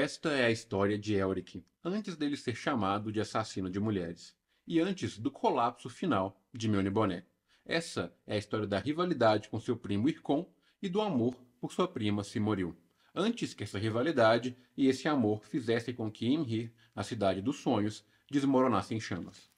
Esta é a história de Elric, antes dele ser chamado de assassino de mulheres, e antes do colapso final de Mjolnir. Essa é a história da rivalidade com seu primo Irkon e do amor por sua prima Simoril. Antes que essa rivalidade e esse amor fizessem com que Imhir, a cidade dos sonhos, desmoronasse em chamas.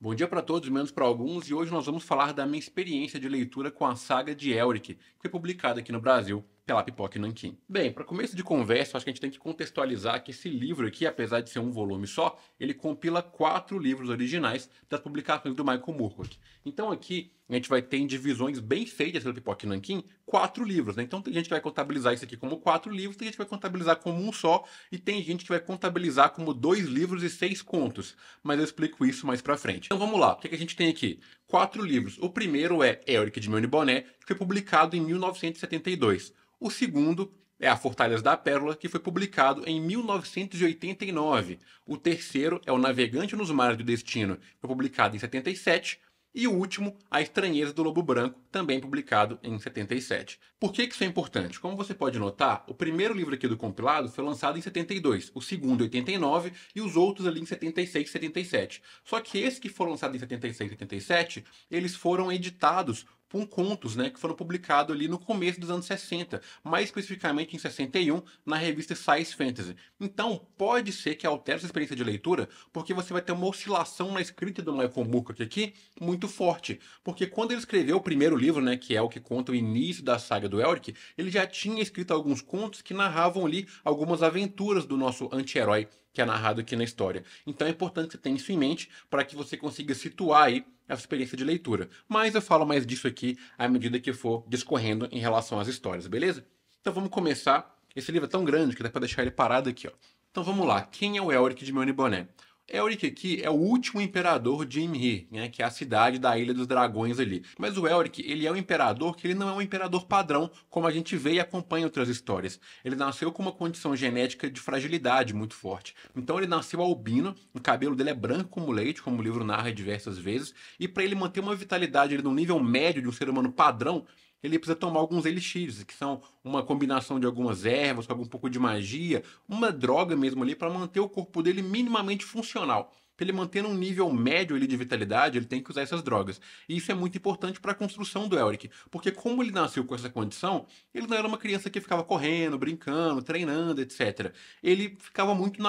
Bom dia para todos, menos para alguns, e hoje nós vamos falar da minha experiência de leitura com a saga de Elric, que foi publicada aqui no Brasil pela Pipoca Nanquim. Bem, para começo de conversa, acho que a gente tem que contextualizar que esse livro aqui, apesar de ser um volume só, ele compila 4 livros originais das publicações do Michael Moorcock. Então aqui a gente vai ter em divisões bem feitas pela Pipoca Nanquim 4 livros, né? Então tem gente que vai contabilizar isso aqui como 4 livros, tem gente que vai contabilizar como um só, e tem gente que vai contabilizar como 2 livros e 6 contos. Mas eu explico isso mais pra frente. Então vamos lá, o que a gente tem aqui? 4 livros. O primeiro é Elric de Mjolnir, que foi publicado em 1972. O segundo é A Fortaleza da Pérola, que foi publicado em 1989. O terceiro é O Navegante nos Mares do Destino, que foi publicado em 77. E o último, A Estranheza do Lobo Branco, também publicado em 77. Por que isso é importante? Como você pode notar, o primeiro livro aqui do compilado foi lançado em 72, o segundo em 89 e os outros ali em 76 e 77. Só que esses que foram lançados em 76 e 77, eles foram editados com contos, né, que foram publicados ali no começo dos anos 60, mais especificamente em 61, na revista Science Fantasy. Então, pode ser que altere essa experiência de leitura, porque você vai ter uma oscilação na escrita do Michael Moorcock aqui muito forte. Porque quando ele escreveu o primeiro livro, né, que é o que conta o início da saga do Elric, ele já tinha escrito alguns contos que narravam ali algumas aventuras do nosso anti-herói que é narrado aqui na história. Então é importante que você tenha isso em mente para que você consiga situar aí essa experiência de leitura. Mas eu falo mais disso aqui à medida que for discorrendo em relação às histórias, beleza? Então vamos começar. Esse livro é tão grande que dá para deixar ele parado aqui, ó. Então vamos lá. Quem é o Elric de Mjolnir? Elric aqui é o último imperador de Imhir, né, que é a cidade da Ilha dos Dragões ali. Mas o Elric, ele é um imperador que ele não é um imperador padrão, como a gente vê e acompanha outras histórias. Ele nasceu com uma condição genética de fragilidade muito forte. Então ele nasceu albino, o cabelo dele é branco como leite, como o livro narra diversas vezes, e para ele manter uma vitalidade ali, num nível médio de um ser humano padrão, ele precisa tomar alguns elixires, que são uma combinação de algumas ervas, com algum pouco de magia, uma droga mesmo ali, para manter o corpo dele minimamente funcional. Para ele manter um nível médio ali de vitalidade, ele tem que usar essas drogas. E isso é muito importante para a construção do Elric, porque como ele nasceu com essa condição, ele não era uma criança que ficava correndo, brincando, treinando, etc. Ele ficava muito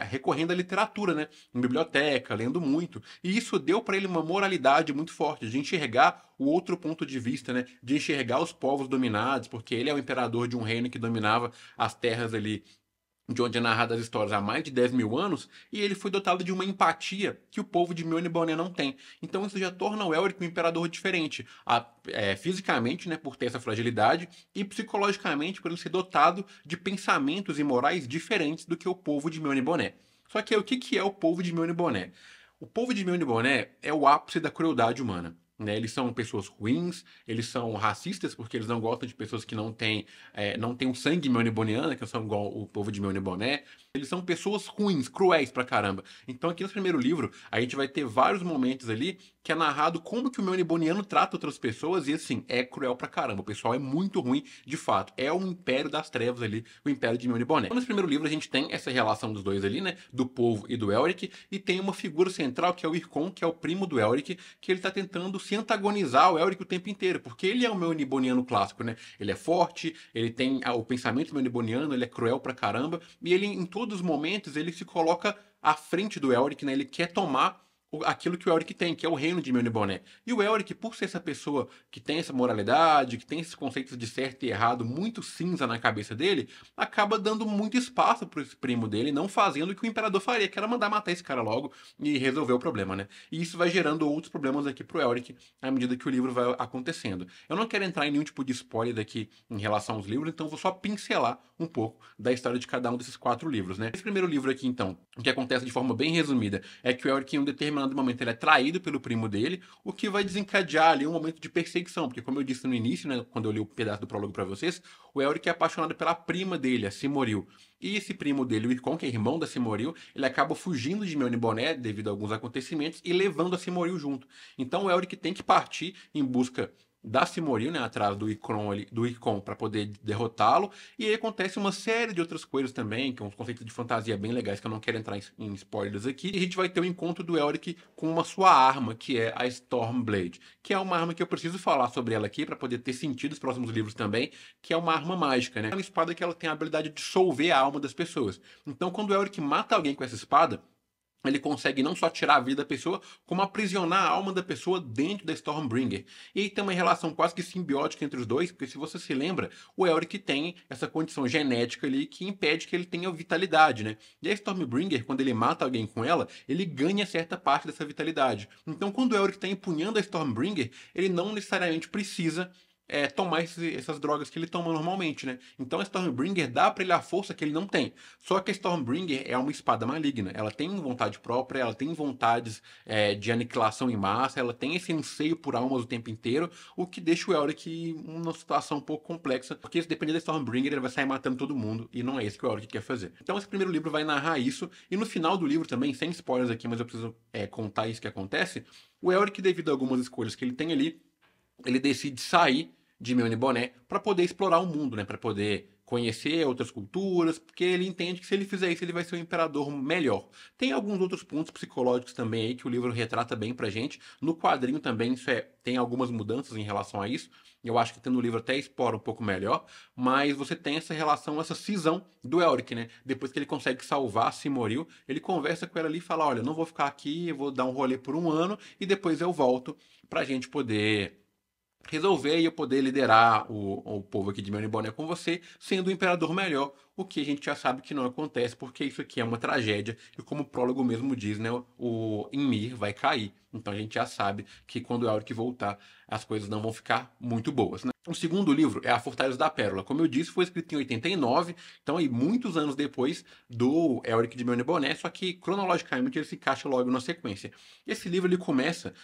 recorrendo à literatura, né? Em biblioteca, lendo muito. E isso deu para ele uma moralidade muito forte, de enxergar o outro ponto de vista, né? De enxergar os povos dominados, porque ele é o imperador de um reino que dominava as terras ali de onde é narrada as histórias há mais de 10 mil anos, e ele foi dotado de uma empatia que o povo de Mjolnir não tem. Então isso já torna o Elric um imperador diferente, fisicamente, né, por ter essa fragilidade, e psicologicamente por ele ser dotado de pensamentos e morais diferentes do que o povo de Mjolnir. Só que o que é o povo de Mjolnir? O povo de Mjolnir é o ápice da crueldade humana. Né? Eles são pessoas ruins, eles são racistas porque eles não gostam de pessoas que não têm um sangue mjolniriano, que são igual o povo de Mjolnir. Eles são pessoas ruins, cruéis pra caramba. Então aqui no primeiro livro a gente vai ter vários momentos ali que é narrado como que o Mjolniriano trata outras pessoas e assim, é cruel pra caramba. O pessoal é muito ruim, de fato. É o Império das Trevas ali, o Império de Mjolnir. Então, nesse primeiro livro a gente tem essa relação dos dois ali, né, do povo e do Elric, e tem uma figura central que é o Irkon, que é o primo do Elric, que ele tá tentando se antagonizar o Elric o tempo inteiro, porque ele é o Mjolniriano clássico, né? Ele é forte, ele tem o pensamento Mjolniriano, ele é cruel pra caramba, e ele em todos os momentos ele se coloca à frente do Elric, né? Ele quer tomar aquilo que o Elric tem, que é o reino de Mjolnir. E o Elric, por ser essa pessoa que tem essa moralidade, que tem esses conceitos de certo e errado muito cinza na cabeça dele, acaba dando muito espaço para esse primo dele, não fazendo o que o imperador faria, que era mandar matar esse cara logo e resolver o problema, né? E isso vai gerando outros problemas aqui pro Elric à medida que o livro vai acontecendo. Eu não quero entrar em nenhum tipo de spoiler daqui em relação aos livros, então vou só pincelar um pouco da história de cada um desses 4 livros, né? Esse primeiro livro aqui, então, o que acontece de forma bem resumida é que o Elric, em um determinado momento, ele é traído pelo primo dele, o que vai desencadear ali um momento de perseguição, porque como eu disse no início, né, quando eu li o pedaço do prólogo para vocês, o Elric é apaixonado pela prima dele, a Simoril. E esse primo dele, o Irkon, que é irmão da Simoril, ele acaba fugindo de Mjolnir devido a alguns acontecimentos e levando a Simoril junto. Então o Elric tem que partir em busca da Simoril, né, atrás do Ikon, do Ikon para poder derrotá-lo. E aí acontece uma série de outras coisas também, que é uns conceitos de fantasia bem legais, que eu não quero entrar em spoilers aqui. E a gente vai ter o encontro do Elric com uma sua arma, que é a Stormblade, que é uma arma que eu preciso falar sobre ela aqui para poder ter sentido nos próximos livros também, que é uma arma mágica, né? É uma espada que ela tem a habilidade de dissolver a alma das pessoas. Então, quando o Elric mata alguém com essa espada, ele consegue não só tirar a vida da pessoa, como aprisionar a alma da pessoa dentro da Stormbringer. E aí tem uma relação quase que simbiótica entre os dois, porque se você se lembra, o Elric tem essa condição genética ali que impede que ele tenha vitalidade, né? E a Stormbringer, quando ele mata alguém com ela, ele ganha certa parte dessa vitalidade. Então, quando o Elric está empunhando a Stormbringer, ele não necessariamente precisa tomar essas drogas que ele toma normalmente, né? Então a Stormbringer dá pra ele a força que ele não tem. Só que a Stormbringer é uma espada maligna. Ela tem vontade própria, ela tem vontades de aniquilação em massa, ela tem esse anseio por almas o tempo inteiro, o que deixa o Elric numa situação um pouco complexa, porque se depender da Stormbringer, ele vai sair matando todo mundo, e não é isso que o Elric quer fazer. Então esse primeiro livro vai narrar isso, e no final do livro também, sem spoilers aqui, mas eu preciso contar isso que acontece, o Elric, devido a algumas escolhas que ele tem ali, ele decide sair de Mjolnir Boné para poder explorar o mundo, né? Para poder conhecer outras culturas, porque ele entende que se ele fizer isso, ele vai ser um imperador melhor. Tem alguns outros pontos psicológicos também aí que o livro retrata bem pra gente. No quadrinho também tem algumas mudanças em relação a isso. Eu acho que no livro até explora um pouco melhor, mas você tem essa relação, essa cisão do Elric, né? Depois que ele consegue salvar a Simoril, ele conversa com ela ali e fala: olha, não vou ficar aqui, eu vou dar um rolê por um ano e depois eu volto pra gente poder resolver e eu poder liderar o povo aqui de Mjolnir Boné com você, sendo o imperador melhor, o que a gente já sabe que não acontece, porque isso aqui é uma tragédia, e como o prólogo mesmo diz, né, o Ymir vai cair. Então a gente já sabe que quando o Elric voltar, as coisas não vão ficar muito boas, né? O segundo livro é A Fortaleza da Pérola. Como eu disse, foi escrito em 89, então aí muitos anos depois do Elric de Mjolnir Boné, só que cronologicamente ele se encaixa logo na sequência. Esse livro ele começa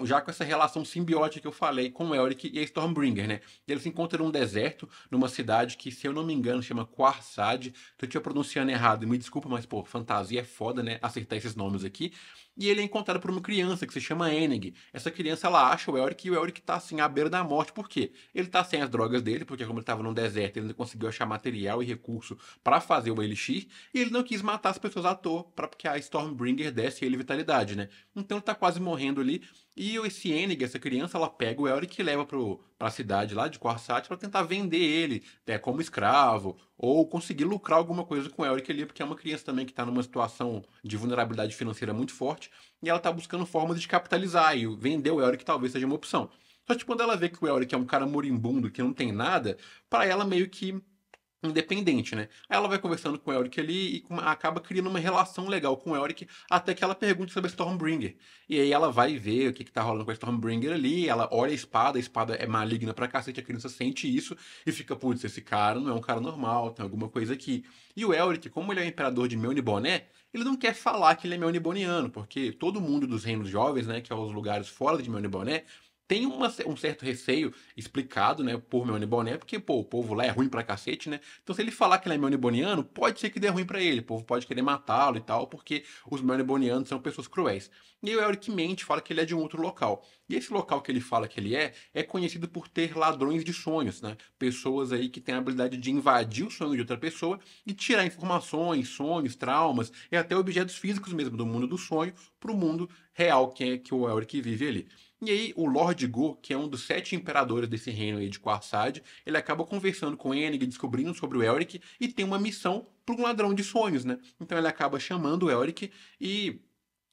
já com essa relação simbiótica que eu falei com o Elric e a Stormbringer, né? Eles se encontram num deserto, numa cidade que, se eu não me engano, chama Quarsad. Se eu estiver pronunciando errado, me desculpa, mas, pô, fantasia é foda, né? Acertar esses nomes aqui. E ele é encontrado por uma criança que se chama Enig. Essa criança, ela acha o Elric e o Elric tá, assim, à beira da morte. Por quê? Ele tá sem as drogas dele, porque como ele tava num deserto, ele não conseguiu achar material e recurso para fazer o Elixir. E ele não quis matar as pessoas à toa, porque a Stormbringer desse ele vitalidade, né? Então ele tá quase morrendo ali. E esse Enig, essa criança, ela pega o Elric e leva pra cidade lá de Quarsat para tentar vender ele como escravo, ou conseguir lucrar alguma coisa com o Elric ali, porque é uma criança também que está numa situação de vulnerabilidade financeira muito forte, e ela tá buscando formas de capitalizar, e vender o Elric talvez seja uma opção. Só que quando ela vê que o Elric é um cara moribundo, que não tem nada, para ela meio que independente, né? Aí ela vai conversando com o Elric ali e acaba criando uma relação legal com o Elric até que ela pergunta sobre a Stormbringer. E aí ela vai ver o que tá rolando com a Stormbringer ali, ela olha a espada é maligna pra cacete, a criança sente isso e fica, putz, esse cara não é um cara normal, tem alguma coisa aqui. E o Elric, como ele é o imperador de Mjolnir Boné, ele não quer falar que ele é Mjolnir Boniano, porque todo mundo dos Reinos Jovens, né, que é os lugares fora de Mjolnir Boné, tem um certo receio explicado, né, por Mjolnir Boné, porque, pô, o povo lá é ruim pra cacete, né? Então, se ele falar que ele é Mjolnir Boniano, pode ser que dê ruim pra ele. O povo pode querer matá-lo e tal, porque os Mjolnir Bonianos são pessoas cruéis. E aí o Elric mente, fala que ele é de um outro local. E esse local que ele fala que ele é conhecido por ter ladrões de sonhos, né? Pessoas aí que têm a habilidade de invadir o sonho de outra pessoa e tirar informações, sonhos, traumas e até objetos físicos mesmo do mundo do sonho pro mundo real que o Elric vive ali. E aí, o Lord Go, que é um dos 7 imperadores desse reino aí de Quarsad, ele acaba conversando com Enig, descobrindo sobre o Elric, e tem uma missão para um ladrão de sonhos, né? Então ele acaba chamando o Elric e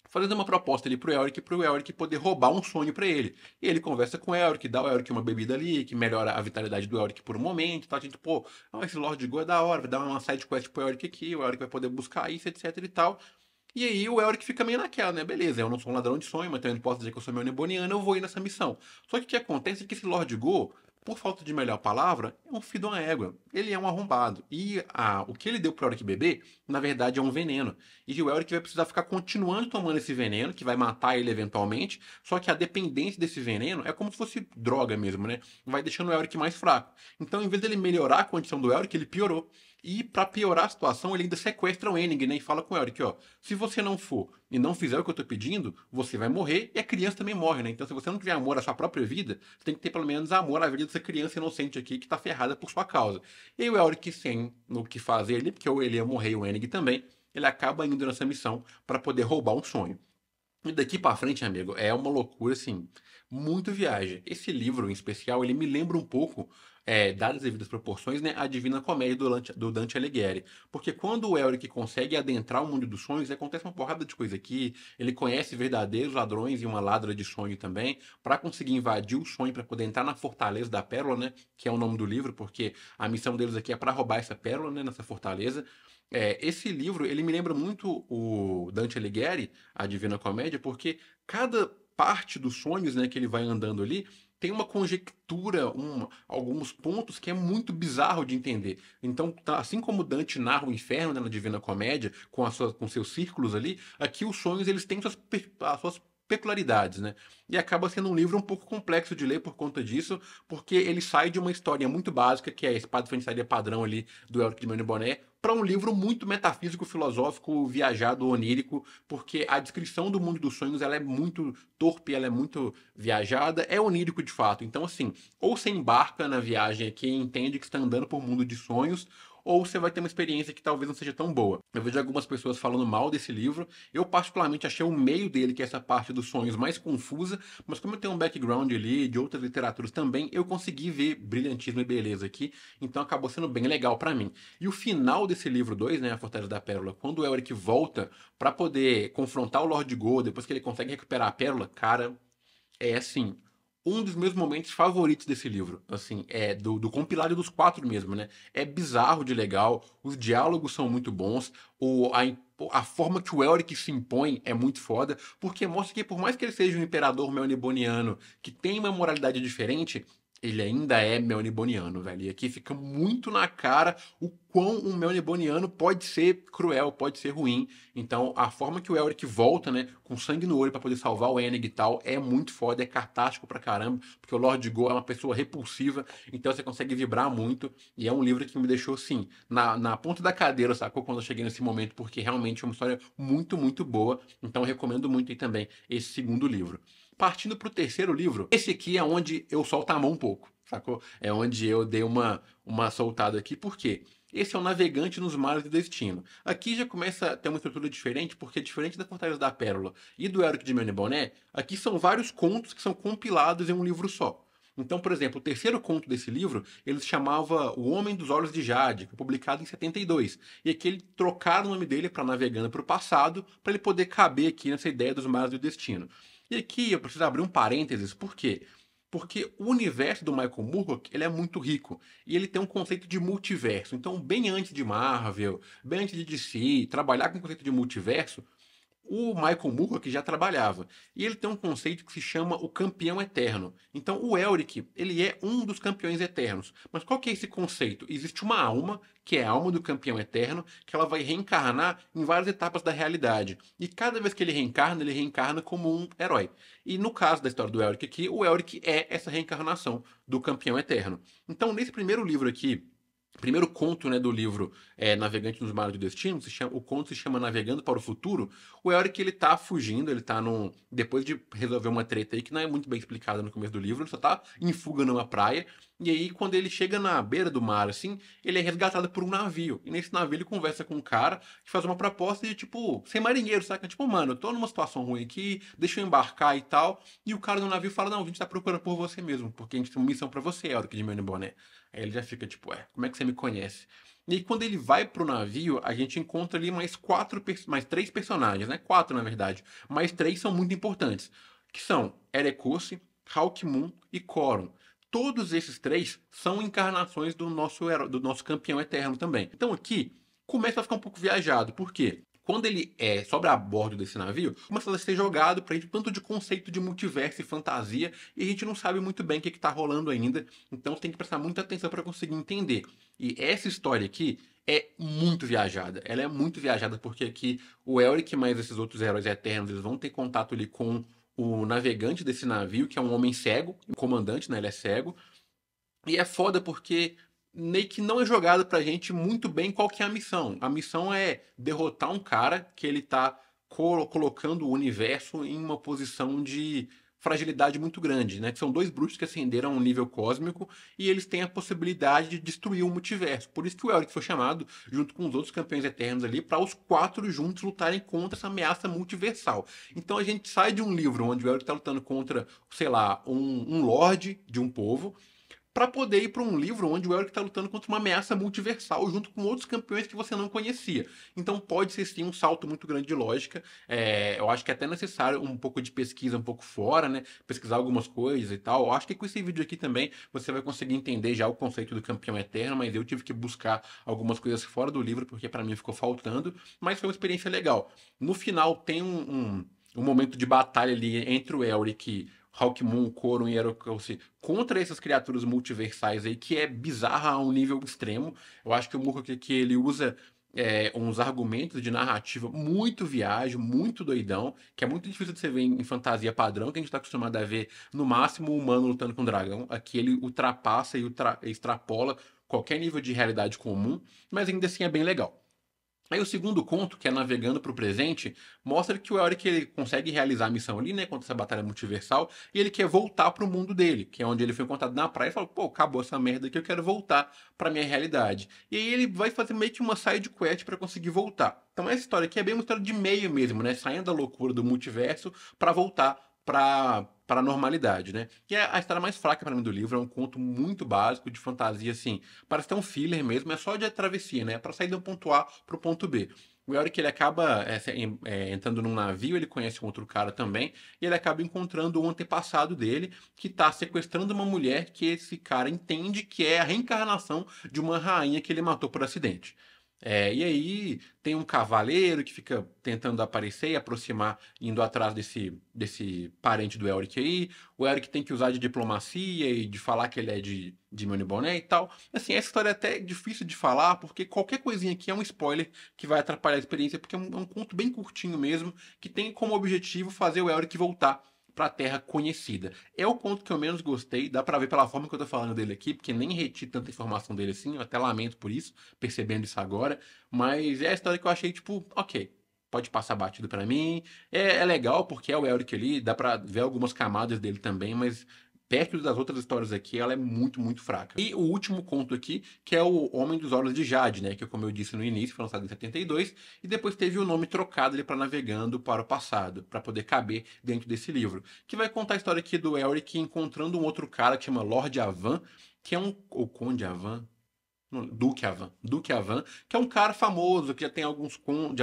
fazendo uma proposta ali pro Elric poder roubar um sonho para ele. E ele conversa com o Elric, dá ao Elric uma bebida ali, que melhora a vitalidade do Elric por um momento, tá? A gente, pô, esse Lord Go é da hora, vai dar uma side quest pro Elric aqui, o Elric vai poder buscar isso, etc e tal. E aí o Elric fica meio naquela, né? Beleza, eu não sou um ladrão de sonho, mas também não posso dizer que eu sou meu neboniano, eu vou ir nessa missão. Só que o que acontece é que esse Lord Go, por falta de melhor palavra, é um filho de uma égua. Ele é um arrombado. E o que ele deu pro Elric beber, na verdade, é um veneno. E o Elric vai precisar ficar continuando tomando esse veneno, que vai matar ele eventualmente, só que a dependência desse veneno é como se fosse droga mesmo, né? Vai deixando o Elric mais fraco. Então, em vez dele melhorar a condição do Elric, ele piorou. E pra piorar a situação, ele ainda sequestra o Aang, né? E fala com o Elric, ó, se você não for e não fizer o que eu tô pedindo, você vai morrer e a criança também morre, né? Então se você não tiver amor à sua própria vida, você tem que ter pelo menos amor à vida dessa criança inocente aqui que tá ferrada por sua causa. E aí o Elric, sem no que fazer ali, porque ou ele ia morrer e o Aang também, ele acaba indo nessa missão pra poder roubar um sonho. E daqui pra frente, amigo, é uma loucura, assim, muito viagem. Esse livro, em especial, ele me lembra um pouco, dadas as devidas proporções, né, a Divina Comédia do Dante Alighieri. Porque quando o Elric consegue adentrar o mundo dos sonhos, acontece uma porrada de coisa aqui. Ele conhece verdadeiros ladrões e uma ladra de sonho também, para conseguir invadir o sonho, para poder entrar na Fortaleza da Pérola, né, que é o nome do livro, porque a missão deles aqui é para roubar essa pérola, né, nessa fortaleza. Esse livro, ele me lembra muito o Dante Alighieri, a Divina Comédia, porque cada parte dos sonhos, né, que ele vai andando ali tem uma conjectura, alguns pontos que é muito bizarro de entender. Então, assim como Dante narra o inferno, né, na Divina Comédia, com seus círculos ali, aqui os sonhos eles têm as suas peculiaridades, né? E acaba sendo um livro um pouco complexo de ler por conta disso, porque ele sai de uma história muito básica, que é a espada de feitiçaria padrão ali do Elric de Meneboné, para um livro muito metafísico, filosófico, viajado, onírico, porque a descrição do mundo dos sonhos ela é muito torpe, ela é muito viajada, é onírico de fato. Então, assim, ou você embarca na viagem aqui e entende que está andando por um mundo de sonhos, ou você vai ter uma experiência que talvez não seja tão boa. Eu vejo algumas pessoas falando mal desse livro. Eu, particularmente, achei o meio dele, que é essa parte dos sonhos, mais confusa, mas como eu tenho um background ali de outras literaturas também, eu consegui ver brilhantismo e beleza aqui, então acabou sendo bem legal para mim. E o final desse livro 2, né, A Fortaleza da Pérola, quando o Elric volta para poder confrontar o Lord Go, depois que ele consegue recuperar a pérola, cara, é assim, um dos meus momentos favoritos desse livro, assim, é do compilado dos quatro mesmo, né? É bizarro de legal, os diálogos são muito bons, a forma que o Elric se impõe é muito foda, porque mostra que por mais que ele seja um imperador melniboniano que tem uma moralidade diferente, ele ainda é melniboniano, velho. E aqui fica muito na cara o quão um melniboniano pode ser cruel, pode ser ruim. Então, a forma que o Elric volta, né, com sangue no olho pra poder salvar o Aang e tal, é muito foda, é cartástico pra caramba, porque o Lord Go é uma pessoa repulsiva, então você consegue vibrar muito, e é um livro que me deixou, assim, na ponta da cadeira, sacou? Quando eu cheguei nesse momento, porque realmente é uma história muito, muito boa, então eu recomendo muito aí também esse segundo livro. Partindo pro terceiro livro, esse aqui é onde eu solto a mão um pouco, sacou? É onde eu dei uma soltada aqui, por quê? Esse é o Navegante nos Mares do Destino. Aqui já começa a ter uma estrutura diferente, porque diferente da Fortaleza da Pérola e do Elric de Meneboné, aqui são vários contos que são compilados em um livro só. Então, por exemplo, o terceiro conto desse livro, ele se chamava O Homem dos Olhos de Jade, que foi publicado em 72. E aqui ele trocaram o nome dele para Navegando para o Passado, para ele poder caber aqui nessa ideia dos Mares do Destino. E aqui eu preciso abrir um parênteses, por quê? Porque o universo do Michael Moorcock, ele é muito rico. E ele tem um conceito de multiverso. Então, bem antes de Marvel, bem antes de DC, trabalhar com o conceito de multiverso, o Michael Moorcock já trabalhava. E ele tem um conceito que se chama o campeão eterno. Então, o Elric, ele é um dos campeões eternos. Mas qual que é esse conceito? Existe uma alma, que é a alma do campeão eterno, que ela vai reencarnar em várias etapas da realidade. E cada vez que ele reencarna como um herói. E no caso da história do Elric aqui, o Elric é essa reencarnação do campeão eterno. Então, nesse primeiro livro aqui, primeiro conto, né, do livro Navegante nos Mares do Destino, o conto se chama Navegando para o Futuro. O Elric, ele tá fugindo, ele tá depois de resolver uma treta aí que não é muito bem explicada no começo do livro, ele só tá em fuga numa praia. E aí, quando ele chega na beira do mar, assim, ele é resgatado por um navio. E nesse navio ele conversa com um cara que faz uma proposta de, tipo, ser marinheiro, saca? Tipo, mano, eu tô numa situação ruim aqui, deixa eu embarcar e tal. E o cara do navio fala, não, a gente tá procurando por você mesmo, porque a gente tem uma missão pra você, Elric de Meneboné. Aí ele já fica tipo, como é que você me conhece? E aí, quando ele vai pro navio, a gente encontra ali mais três personagens, né? Quatro, na verdade. Mais três são muito importantes, que são Erekose, Hawkmoon e Coron. Todos esses três são encarnações do nosso campeão eterno também. Então aqui começa a ficar um pouco viajado. Por quê? Quando ele sobe a bordo desse navio, começa a ser jogado pra gente tanto de conceito de multiverso e fantasia, e a gente não sabe muito bem o que tá rolando ainda, então tem que prestar muita atenção para conseguir entender. E essa história aqui é muito viajada. Ela é muito viajada porque aqui o Elric mais esses outros heróis eternos, eles vão ter contato ali com o navegante desse navio, que é um homem cego, o comandante, né, ele é cego. E é foda porque meio que não é jogado pra gente muito bem qual que é a missão. A missão é derrotar um cara que ele tá colocando o universo em uma posição de fragilidade muito grande, né? Que são dois bruxos que ascenderam a um nível cósmico e eles têm a possibilidade de destruir o multiverso. Por isso que o Elric foi chamado, junto com os outros campeões eternos ali, para os quatro juntos lutarem contra essa ameaça multiversal. Então a gente sai de um livro onde o Elric tá lutando contra, sei lá, um lorde de um povo, para poder ir para um livro onde o Elric está lutando contra uma ameaça multiversal junto com outros campeões que você não conhecia. Então pode ser sim um salto muito grande de lógica. Eu acho que é até necessário um pouco de pesquisa um pouco fora, né? Pesquisar algumas coisas e tal. Eu acho que com esse vídeo aqui também você vai conseguir entender já o conceito do campeão eterno, mas eu tive que buscar algumas coisas fora do livro porque para mim ficou faltando. Mas foi uma experiência legal. No final tem um momento de batalha ali entre o Elric, Hawkmoon, Corun e Eroclose contra essas criaturas multiversais aí, que é bizarra a um nível extremo. Eu acho que o Murko que ele usa uns argumentos de narrativa muito viagem, muito doidão, que é muito difícil de você ver em fantasia padrão, que a gente está acostumado a ver no máximo o humano lutando com o dragão. Aqui ele ultrapassa e extrapola qualquer nível de realidade comum, mas ainda assim é bem legal. Aí o segundo conto, que é Navegando para o Presente, mostra que o Elric ele consegue realizar a missão ali, né, contra essa batalha multiversal, e ele quer voltar para o mundo dele, que é onde ele foi encontrado na praia e falou, pô, acabou essa merda aqui, eu quero voltar para minha realidade. E aí ele vai fazer meio que uma side quest para conseguir voltar. Então essa história aqui é bem uma história de meio mesmo, né, saindo da loucura do multiverso para voltar para a normalidade, né? E é a história mais fraca para mim do livro, é um conto muito básico de fantasia, assim, parece ter um filler mesmo, é só de travessia, né? É para sair do ponto A para o ponto B. O Elric ele acaba entrando num navio, ele conhece um outro cara também, e ele acaba encontrando um antepassado dele que está sequestrando uma mulher que esse cara entende que é a reencarnação de uma rainha que ele matou por acidente. E aí tem um cavaleiro que fica tentando aparecer e aproximar, indo atrás desse parente do Elric aí. O Elric tem que usar de diplomacia e de falar que ele é de Boné e tal. Assim, essa história é até difícil de falar, porque qualquer coisinha aqui é um spoiler que vai atrapalhar a experiência, porque é um conto bem curtinho mesmo, que tem como objetivo fazer o Elric voltar para a Terra conhecida. É o ponto que eu menos gostei, dá para ver pela forma que eu tô falando dele aqui, porque nem reti tanta informação dele assim, eu até lamento por isso, percebendo isso agora, mas é a história que eu achei, tipo, ok, pode passar batido para mim, é legal porque é o Elric ali, dá para ver algumas camadas dele também, mas perto das outras histórias aqui, ela é muito, muito fraca. E o último conto aqui, que é o Homem dos Olhos de Jade, né? Que, como eu disse no início, foi lançado em 72, e depois teve o nome trocado ali para Navegando para o Passado, para poder caber dentro desse livro. Que vai contar a história aqui do Elric encontrando um outro cara que chama Lord Avan, que é ou Conde Avan, Duque Avan. Duque Avan, que é um cara famoso, que já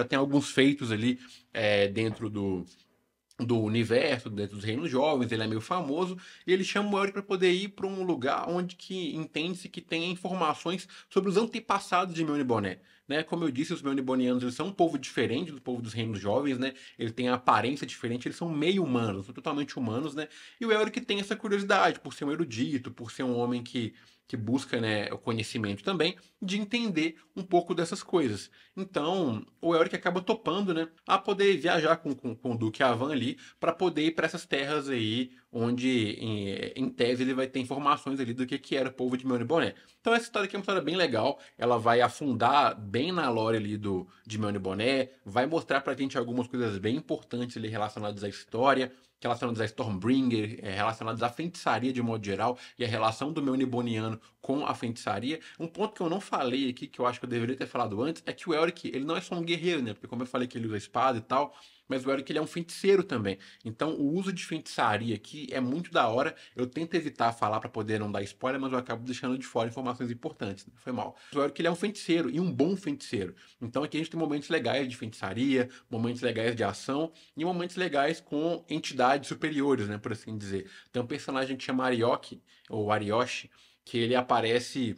tem alguns feitos ali dentro do universo, dentro dos reinos jovens, ele é meio famoso, e ele chama o Elric para poder ir para um lugar onde que entende-se que tem informações sobre os antepassados de Melniboné. Né? Como eu disse, os Melnibonianos eles são um povo diferente do povo dos reinos jovens, né? Eles têm a aparência diferente, eles são meio humanos, são totalmente humanos, né? E o Elric tem essa curiosidade, por ser um erudito, por ser um homem que busca, né, o conhecimento também, de entender um pouco dessas coisas. Então, o Elric acaba topando, né, a poder viajar com o Duque Avan ali, para poder ir para essas terras aí, onde, em tese, ele vai ter informações ali do que era o povo de Melniboné. Então, essa história aqui é uma história bem legal, ela vai afundar bem na lore ali de Melniboné, vai mostrar pra gente algumas coisas bem importantes ali relacionadas à história, relacionadas a Stormbringer, relacionadas à feitiçaria de modo geral e a relação do Melniboniano com a feitiçaria. Um ponto que eu não falei aqui, que eu acho que eu deveria ter falado antes, é que o Elric, ele não é só um guerreiro, né? Porque como eu falei que ele usa espada e tal, mas o Elric ele é um feiticeiro também. Então o uso de feitiçaria aqui é muito da hora. Eu tento evitar falar para poder não dar spoiler, mas eu acabo deixando de fora informações importantes. Né? Foi mal. O Elric ele é um feiticeiro e um bom feiticeiro. Então aqui a gente tem momentos legais de feitiçaria, momentos legais de ação e momentos legais com entidades superiores, né, por assim dizer. Tem um personagem que chama Arioki, ou Arioshi, que ele aparece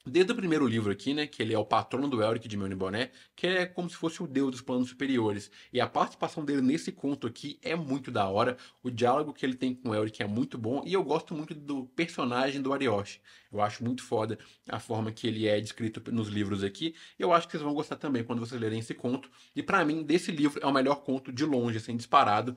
desde o primeiro livro aqui, né, que ele é o patrono do Elric de Melniboné, que é como se fosse o deus dos planos superiores. E a participação dele nesse conto aqui é muito da hora. O diálogo que ele tem com o Elric é muito bom e eu gosto muito do personagem do Arioshi. Eu acho muito foda a forma que ele é descrito nos livros aqui. E eu acho que vocês vão gostar também quando vocês lerem esse conto. E para mim, desse livro é o melhor conto de longe, assim, disparado,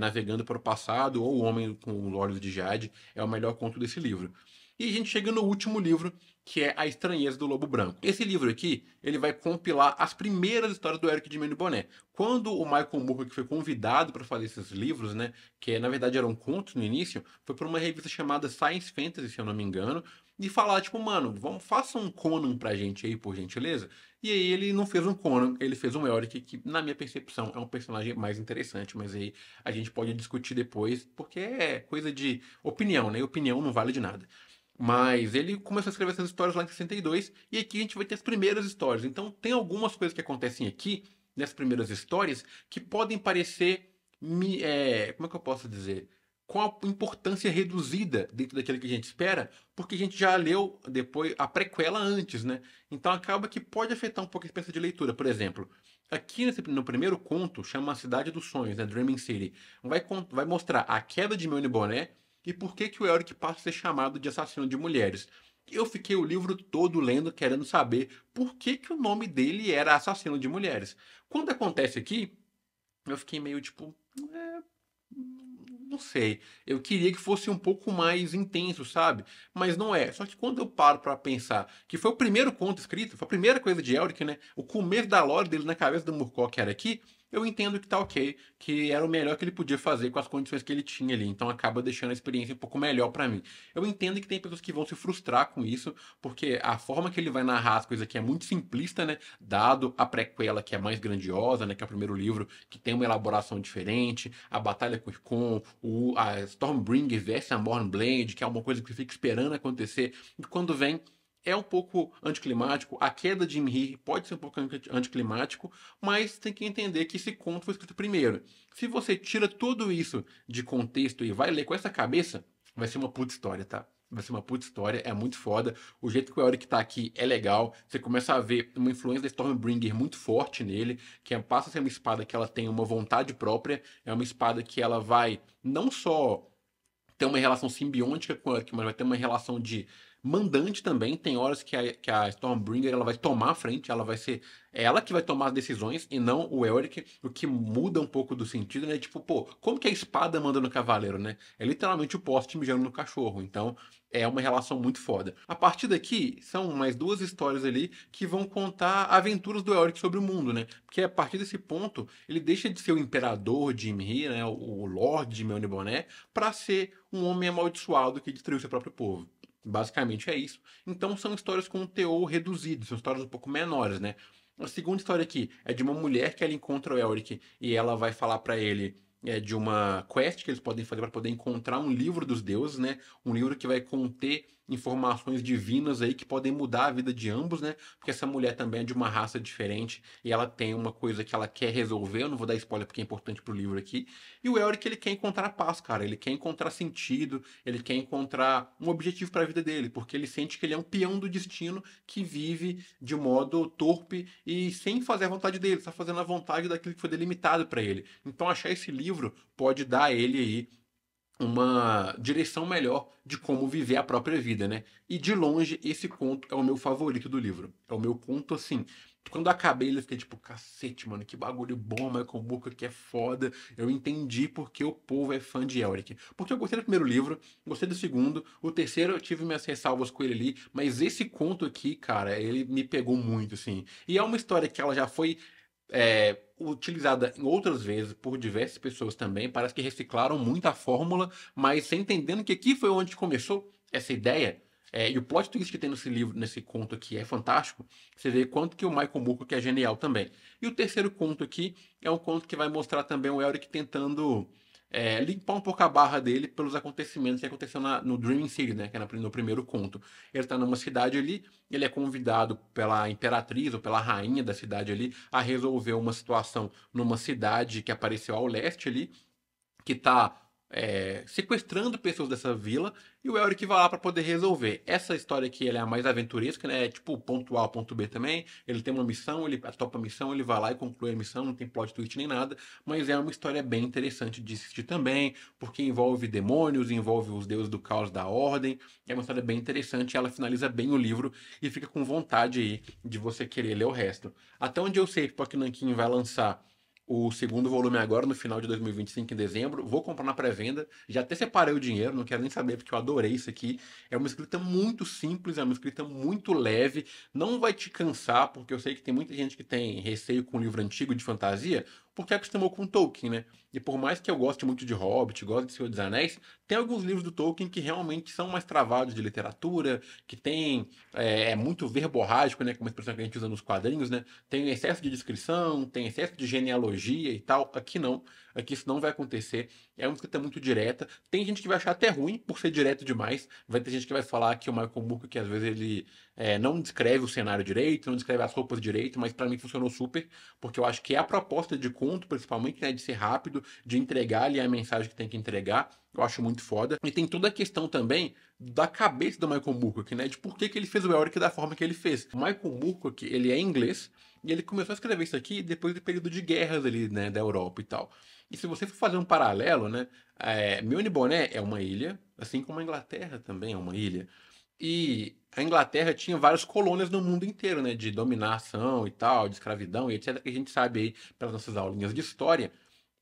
Navegando para o Passado ou O Homem com os Olhos de Jade é o melhor conto desse livro. E a gente chega no último livro, que é A Estranheza do Lobo Branco. Esse livro aqui, ele vai compilar as primeiras histórias do Eric de Menos Boné. Quando o Michael Moore, que foi convidado para fazer esses livros, né, que na verdade eram contos no início, foi por uma revista chamada Science Fantasy, se eu não me engano, e falar, tipo, mano, faça um Conan pra gente aí, por gentileza. E aí ele não fez um Conan, ele fez um Elric, que na minha percepção é um personagem mais interessante, mas aí a gente pode discutir depois, porque é coisa de opinião, né? E opinião não vale de nada. Mas ele começou a escrever essas histórias lá em 62, e aqui a gente vai ter as primeiras histórias. Então tem algumas coisas que acontecem aqui, nessas primeiras histórias, que podem parecer, como é que eu posso dizer? Com a importância reduzida dentro daquilo que a gente espera, porque a gente já leu depois a prequela antes, né? Então acaba que pode afetar um pouco a experiência de leitura. Por exemplo, aqui no primeiro conto, chama A Cidade dos Sonhos, né? Dreaming City. Vai mostrar a queda de Mione Boné e por que que o Elric passa a ser chamado de assassino de mulheres. Eu fiquei o livro todo lendo, querendo saber por que que o nome dele era assassino de mulheres. Quando acontece aqui, eu fiquei meio tipo, não sei. Eu queria que fosse um pouco mais intenso, sabe? Mas não é. Só que quando eu paro pra pensar que foi o primeiro conto escrito, foi a primeira coisa de Elric, né? O começo da lore dele na cabeça do Moorcock era aqui. Eu entendo que tá ok, que era o melhor que ele podia fazer com as condições que ele tinha ali. Então acaba deixando a experiência um pouco melhor pra mim. Eu entendo que tem pessoas que vão se frustrar com isso, porque a forma que ele vai narrar as coisas aqui é muito simplista, né? Dado a prequela que é mais grandiosa, né? Que é o primeiro livro, que tem uma elaboração diferente, a batalha com o Irkon, a Stormbringer vs a Mornblade, que é uma coisa que você fica esperando acontecer, e quando vem é um pouco anticlimático. A queda de Imri pode ser um pouco anticlimático, mas tem que entender que esse conto foi escrito primeiro. Se você tira tudo isso de contexto e vai ler com essa cabeça, vai ser uma puta história, tá? Vai ser uma puta história, é muito foda. O jeito que o Elric tá aqui é legal. Você começa a ver uma influência da Stormbringer muito forte nele, que passa a ser uma espada que ela tem uma vontade própria, é uma espada que ela vai não só ter uma relação simbiótica com o Elric, mas vai ter uma relação de mandante também. Tem horas que a Stormbringer ela vai tomar a frente, ela vai ser ela que vai tomar as decisões e não o Elric, o que muda um pouco do sentido, né? Tipo, pô, como que a espada manda no cavaleiro, né? É literalmente o poste mijando no cachorro. Então, é uma relação muito foda. A partir daqui, são mais duas histórias ali que vão contar aventuras do Elric sobre o mundo, né? Porque a partir desse ponto, ele deixa de ser o imperador de Imri, né? O Lorde de Melniboné, para ser um homem amaldiçoado que destruiu seu próprio povo. Basicamente é isso. Então são histórias com um teor reduzido, são histórias um pouco menores, né? A segunda história aqui é de uma mulher que ela encontra o Elric e ela vai falar para ele de uma quest que eles podem fazer para poder encontrar um livro dos deuses, né? Um livro que vai conter informações divinas aí que podem mudar a vida de ambos, né? Porque essa mulher também é de uma raça diferente e ela tem uma coisa que ela quer resolver. Eu não vou dar spoiler porque é importante pro livro aqui. E o Elric, ele quer encontrar paz, cara. Ele quer encontrar sentido, ele quer encontrar um objetivo para a vida dele, porque ele sente que ele é um peão do destino que vive de modo torpe e sem fazer a vontade dele, está fazendo a vontade daquilo que foi delimitado para ele. Então achar esse livro pode dar a ele aí uma direção melhor de como viver a própria vida, né? E de longe, esse conto é o meu favorito do livro. É o meu conto, assim. Quando eu acabei, eu fiquei tipo, cacete, mano, que bagulho bom, Michael Moore, que é foda. Eu entendi porque o povo é fã de Elric. Porque eu gostei do primeiro livro, gostei do segundo, o terceiro eu tive minhas ressalvas com ele ali, mas esse conto aqui, cara, ele me pegou muito, assim. E é uma história que ela já foi utilizada em outras vezes por diversas pessoas também. Parece que reciclaram muito a fórmula, mas você entendendo que aqui foi onde começou essa ideia. E o plot twist que tem nesse livro, nesse conto aqui é fantástico. Você vê quanto que o Michael Moorcock é genial também. E o terceiro conto aqui é um conto que vai mostrar também o Elric tentando limpar um pouco a barra dele pelos acontecimentos que aconteceram no Dreaming City, né? Que é no primeiro conto. Ele está numa cidade ali, ele é convidado pela imperatriz ou pela rainha da cidade ali a resolver uma situação numa cidade que apareceu ao leste ali, que está sequestrando pessoas dessa vila, e o Elric vai lá para poder resolver. Essa história aqui ela é a mais aventuresca, né? É tipo ponto A, ponto B também. Ele tem uma missão, ele topa a missão, ele vai lá e conclui a missão, não tem plot twist nem nada, mas é uma história bem interessante de assistir também, porque envolve demônios, envolve os deuses do caos da ordem. É uma história bem interessante, ela finaliza bem o livro e fica com vontade aí de você querer ler o resto. Até onde eu sei que o Pock Nankin vai lançar o segundo volume agora, no final de 2025, em dezembro. Vou comprar na pré-venda. Já até separei o dinheiro, não quero nem saber, porque eu adorei isso aqui. É uma escrita muito simples, é uma escrita muito leve. Não vai te cansar, porque eu sei que tem muita gente que tem receio com livro antigo de fantasia, porque acostumou com Tolkien, né? E por mais que eu goste muito de Hobbit, goste de Senhor dos Anéis, tem alguns livros do Tolkien que realmente são mais travados de literatura, que tem é muito verborrágico, né? Como a expressão que a gente usa nos quadrinhos, né? Tem excesso de descrição, tem excesso de genealogia e tal. Aqui não. Aqui isso não vai acontecer. É uma escrita muito direta. Tem gente que vai achar até ruim por ser direto demais. Vai ter gente que vai falar que o Michael Moore, que às vezes ele não descreve o cenário direito, não descreve as roupas direito, mas pra mim funcionou super, porque eu acho que é a proposta de conto, principalmente, né, de ser rápido, de entregar ali a mensagem que tem que entregar. Eu acho muito foda. E tem toda a questão também da cabeça do Michael Moorcock, né? De por que ele fez o Elric da forma que ele fez. O Michael Moorcock, ele é inglês, e ele começou a escrever isso aqui depois do período de guerras ali, né, da Europa e tal. E se você for fazer um paralelo, né, Melniboné é uma ilha, assim como a Inglaterra também é uma ilha. E a Inglaterra tinha várias colônias no mundo inteiro, né, de dominação e tal, de escravidão e etc, que a gente sabe aí pelas nossas aulinhas de história.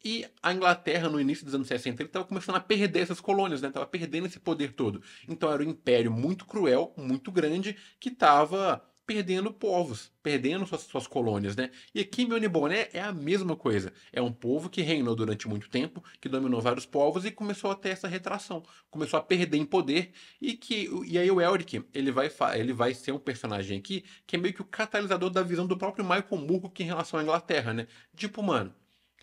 E a Inglaterra, no início dos anos 60, ele estava começando a perder essas colônias, né? Estava perdendo esse poder todo. Então era um império muito cruel, muito grande, que estava perdendo povos, perdendo suas colônias, né? E aqui em Moniboné é a mesma coisa. É um povo que reinou durante muito tempo, que dominou vários povos e começou a ter essa retração, começou a perder em poder e aí o Elric, ele vai ser um personagem aqui que é meio que o catalisador da visão do próprio Michael Moorcock em relação à Inglaterra, né? Tipo, mano,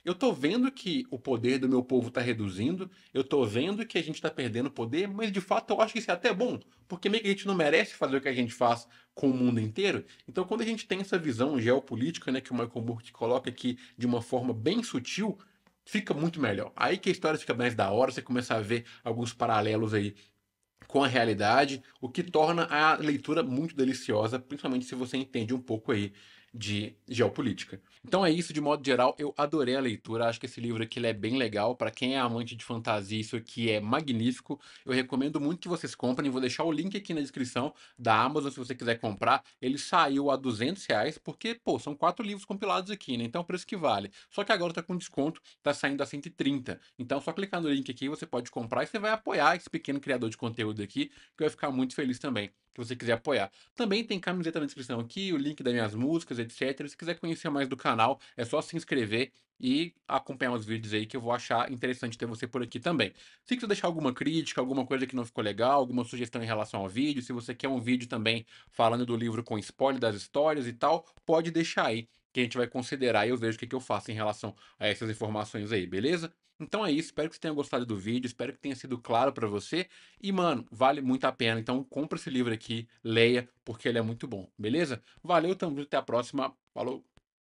eu tô vendo que o poder do meu povo tá reduzindo, eu tô vendo que a gente tá perdendo poder, mas de fato eu acho que isso é até bom, porque meio que a gente não merece fazer o que a gente faz com o mundo inteiro. Então, quando a gente tem essa visão geopolítica, né, que o Michael Moore coloca aqui de uma forma bem sutil, fica muito melhor. Aí que a história fica mais da hora, você começa a ver alguns paralelos aí com a realidade, o que torna a leitura muito deliciosa, principalmente se você entende um pouco aí de geopolítica. Então é isso, de modo geral, eu adorei a leitura, acho que esse livro aqui ele é bem legal, para quem é amante de fantasia, isso aqui é magnífico, eu recomendo muito que vocês comprem, vou deixar o link aqui na descrição da Amazon se você quiser comprar, ele saiu a R$ 200, porque, pô, são 4 livros compilados aqui, né, então é o preço que vale, só que agora tá com desconto, tá saindo a 130, então é só clicar no link aqui, você pode comprar e você vai apoiar esse pequeno criador de conteúdo aqui, que eu vai ficar muito feliz também, se você quiser apoiar. Também tem camiseta na descrição aqui, o link das minhas músicas, etc. Se quiser conhecer mais do canal, é só se inscrever e acompanhar os vídeos aí que eu vou achar interessante ter você por aqui também. Se quiser deixar alguma crítica, alguma coisa que não ficou legal, alguma sugestão em relação ao vídeo, se você quer um vídeo também falando do livro com spoiler das histórias e tal, pode deixar aí, que a gente vai considerar e eu vejo o que que eu faço em relação a essas informações aí, beleza? Então é isso, espero que você tenha gostado do vídeo, espero que tenha sido claro pra você. E, mano, vale muito a pena. Então, compra esse livro aqui, leia, porque ele é muito bom, beleza? Valeu, tamo junto, até a próxima. Falou!